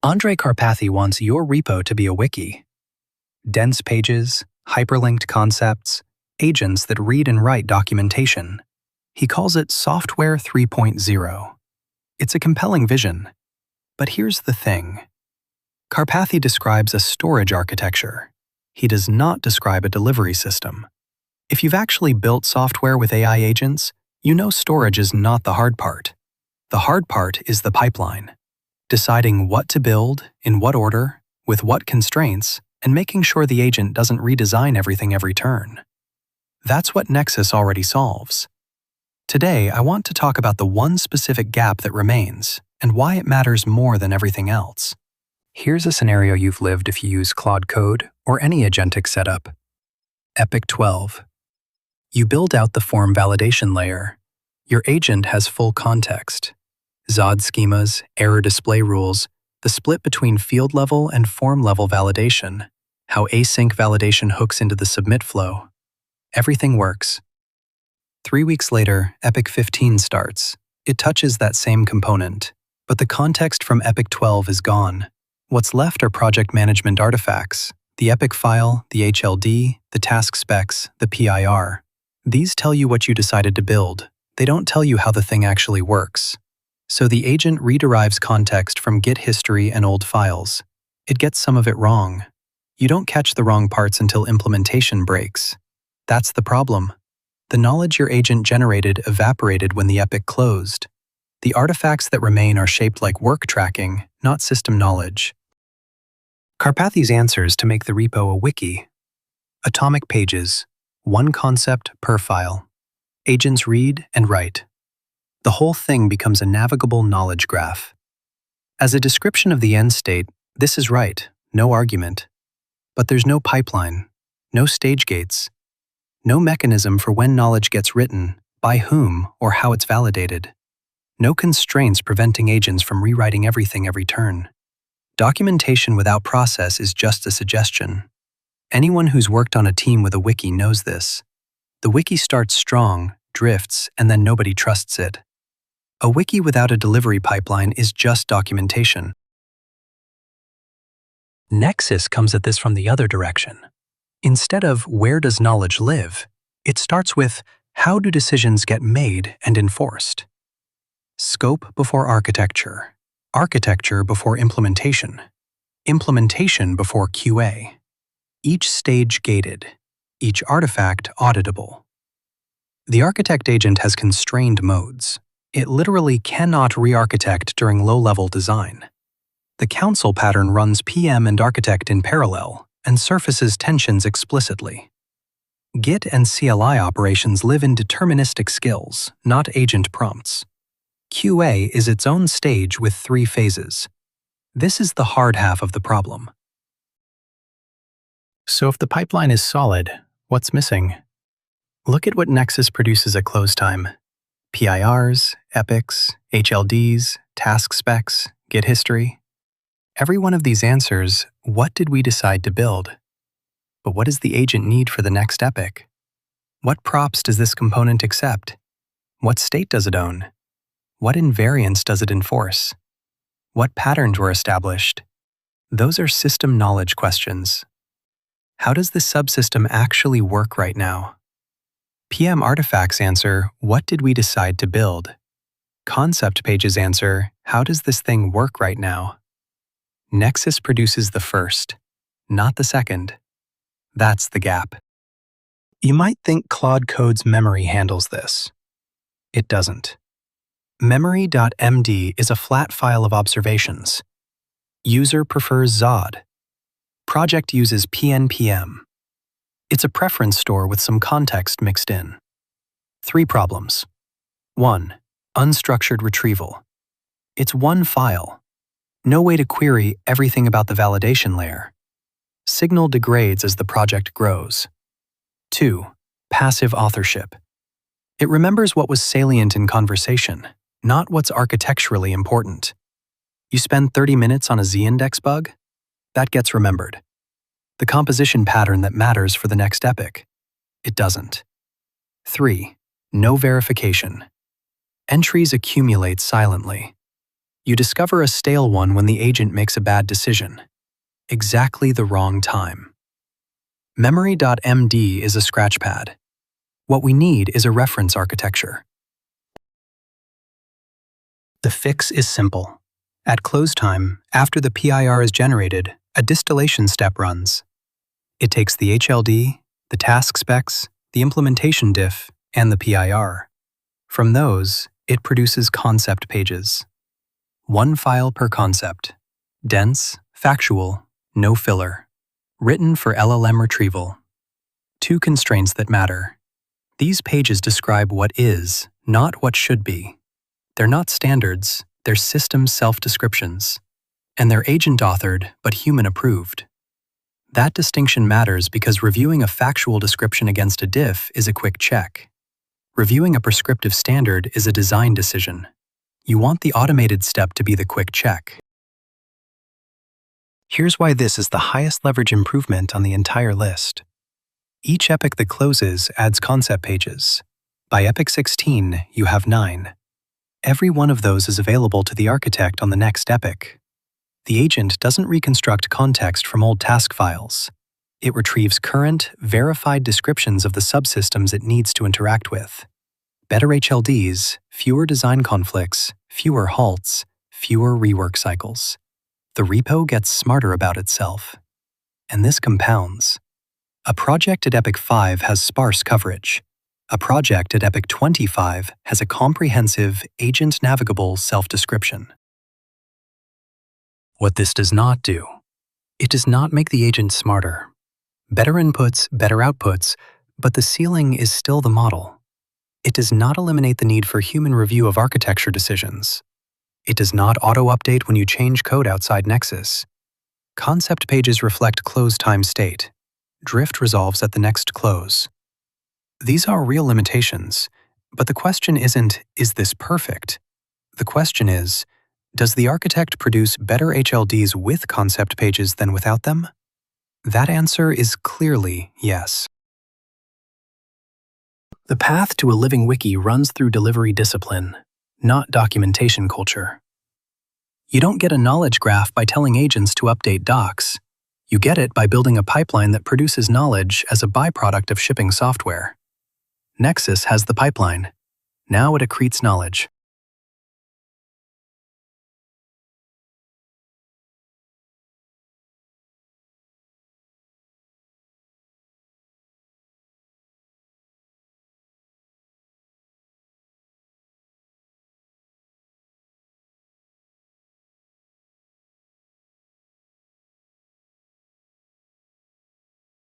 Andre Karpathy wants your repo to be a wiki. Dense pages, hyperlinked concepts, agents that read and write documentation. He calls it Software 3.0. It's a compelling vision. But here's the thing. Karpathy describes a storage architecture. He does not describe a delivery system. If you've actually built software with AI agents, you know storage is not the hard part. The hard part is the pipeline. Deciding what to build, in what order, with what constraints, and making sure the agent doesn't redesign everything every turn. That's what Nexus already solves. Today, I want to talk about the one specific gap that remains and why it matters more than everything else. Here's a scenario you've lived if you use Claude Code or any agentic setup. Epic 12. You build out the form validation layer. Your agent has full context. XOD schemas, error display rules, the split between field level and form level validation, how async validation hooks into the submit flow. Everything works. 3 weeks later, Epic 15 starts. It touches that same component, but the context from Epic 12 is gone. What's left are project management artifacts, the Epic file, the HLD, the task specs, the PIR. These tell you what you decided to build. They don't tell you how the thing actually works. So the agent rederives context from Git history and old files. It gets some of it wrong. You don't catch the wrong parts until implementation breaks. That's the problem. The knowledge your agent generated evaporated when the epic closed. The artifacts that remain are shaped like work tracking, not system knowledge. Karpathy's answers to make the repo a wiki. Atomic pages, one concept per file. Agents read and write. The whole thing becomes a navigable knowledge graph. As a description of the end state, this is right, no argument. But there's no pipeline, no stage gates, no mechanism for when knowledge gets written, by whom, or how it's validated. No constraints preventing agents from rewriting everything every turn. Documentation without process is just a suggestion. Anyone who's worked on a team with a wiki knows this. The wiki starts strong, drifts, and then nobody trusts it. A wiki without a delivery pipeline is just documentation. Nexus comes at this from the other direction. Instead of where does knowledge live, it starts with how do decisions get made and enforced. Scope before architecture, architecture before implementation, implementation before QA. Each stage gated, each artifact auditable. The architect agent has constrained modes. It literally cannot re-architect during low-level design. The council pattern runs PM and architect in parallel and surfaces tensions explicitly. Git and CLI operations live in deterministic skills, not agent prompts. QA is its own stage with 3 phases. This is the hard half of the problem. So if the pipeline is solid, what's missing? Look at what Nexus produces at close time. PIRs, epics, HLDs, task specs, Git history. Every one of these answers, what did we decide to build? But what does the agent need for the next epic? What props does this component accept? What state does it own? What invariants does it enforce? What patterns were established? Those are system knowledge questions. How does the subsystem actually work right now? PM artifacts answer, what did we decide to build? Concept pages answer, how does this thing work right now? Nexus produces the first, not the second. That's the gap. You might think Claude Code's memory handles this. It doesn't. MEMORY.md is a flat file of observations. User prefers XOD. Project uses PNPM. It's a preference store with some context mixed in. 3 problems. 1. Unstructured retrieval. It's one file. No way to query everything about the validation layer. Signal degrades as the project grows. 2. Passive authorship. It remembers what was salient in conversation, not what's architecturally important. You spend 30 minutes on a z-index bug? That gets remembered. The composition pattern that matters for the next epic. It doesn't. 3. No verification. Entries accumulate silently. You discover a stale one when the agent makes a bad decision. Exactly the wrong time. MEMORY.md is a scratchpad. What we need is a reference architecture. The fix is simple. At close time, after the PIR is generated, a distillation step runs. It takes the HLD, the task specs, the implementation diff, and the PIR. From those, it produces concept pages. One file per concept. Dense, factual, no filler. Written for LLM retrieval. 2 constraints that matter. These pages describe what is, not what should be. They're not standards, they're system self-descriptions. And they're agent-authored, but human-approved. That distinction matters because reviewing a factual description against a diff is a quick check. Reviewing a prescriptive standard is a design decision. You want the automated step to be the quick check. Here's why this is the highest leverage improvement on the entire list. Each epoch that closes adds concept pages. By epoch 16, you have 9. Every one of those is available to the architect on the next epoch. The agent doesn't reconstruct context from old task files. It retrieves current, verified descriptions of the subsystems it needs to interact with. Better HLDs, fewer design conflicts, fewer halts, fewer rework cycles. The repo gets smarter about itself. And this compounds. A project at epoch 5 has sparse coverage. A project at epoch 25 has a comprehensive, agent-navigable self-description. What this does not do, it does not make the agent smarter. Better inputs, better outputs, but the ceiling is still the model. It does not eliminate the need for human review of architecture decisions. It does not auto-update when you change code outside Nexus. Concept pages reflect close time state. Drift resolves at the next close. These are real limitations, but the question isn't, is this perfect? The question is, does the architect produce better HLDs with concept pages than without them? That answer is clearly yes. The path to a living wiki runs through delivery discipline, not documentation culture. You don't get a knowledge graph by telling agents to update docs. You get it by building a pipeline that produces knowledge as a byproduct of shipping software. Nexus has the pipeline. Now it accretes knowledge.